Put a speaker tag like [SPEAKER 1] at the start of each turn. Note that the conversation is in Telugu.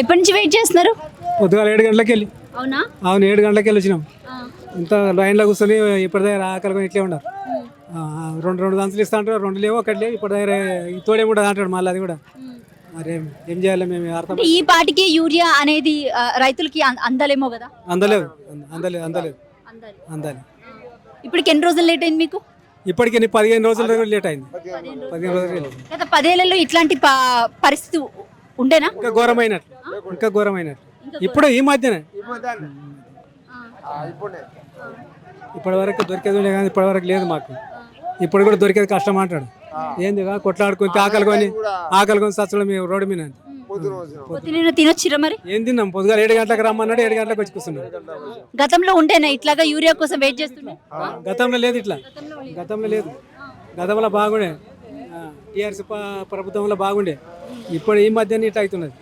[SPEAKER 1] ఎప్పటి నుంచి వెయిట్ చేస్తున్నారు?
[SPEAKER 2] పొద్దుగాల 7 గంటలకు వెళ్ళి.
[SPEAKER 1] అవునా?
[SPEAKER 2] అవును, 7 గంటలకు వెళ్ళి వచ్చినాం. ఇంత లైన్లో కూర్చొని ఇప్పటి దగ్గర ఆకలి ఇట్లే ఉన్నారు. రెండు దంచులు ఇస్తా అంటారు, 2 లేవు, 1 లేవు. ఇప్పటి దగ్గర తోడే కూడా అంటాడు మళ్ళీ, అది కూడా. మరి ఏం చేయాలి మేము అర్థం.
[SPEAKER 1] ఈ పాటికి యూరియా అనేది రైతులకి అందలేమో కదా?
[SPEAKER 2] అందలేదు అందలేదు అందలేదు
[SPEAKER 1] అందాలి.
[SPEAKER 2] అందాలి.
[SPEAKER 1] ఇప్పటికి ఎన్ని రోజులు లేట్ అయింది మీకు?
[SPEAKER 2] ఇప్పటికి 15 రోజులు లేట్ అయింది. 15 రోజులు.
[SPEAKER 1] గత 10 ఏళ్లలో ఇట్లాంటి పరిస్థితి ఉండేనా?
[SPEAKER 2] ఇంకా ఘోరమైనట్టు ఇప్పుడు ఈ మధ్యనే. ఇప్పటి వరకు దొరికేది ఉండే కానీ ఇప్పటి వరకు లేదు మాకు. ఇప్పుడు కూడా దొరికేది కష్టం అంటాడు. ఏంది కొట్లాడుకుని ఆకలి కొని సచ్చడం మేము రోడ్డు మీద.
[SPEAKER 1] తినొచ్చిరా మరి?
[SPEAKER 2] ఏం తిన్నాం? పొద్దుగా 7 గంటలకు రమ్మన్నాడు, 7 గంటలకు వచ్చి కూర్చున్నాం.
[SPEAKER 1] గతంలో ఉండేనా ఇట్లాగా యూరియా కోసం వెయిట్ చేస్తుండే?
[SPEAKER 2] గతంలో లేదు ఇట్లా. గతంలో బాగుండే. టీఆర్ఎస్ ప్రభుత్వంలో బాగుండే. ఇప్పుడు ఈ మధ్యన ఇట్లా అవుతున్నది.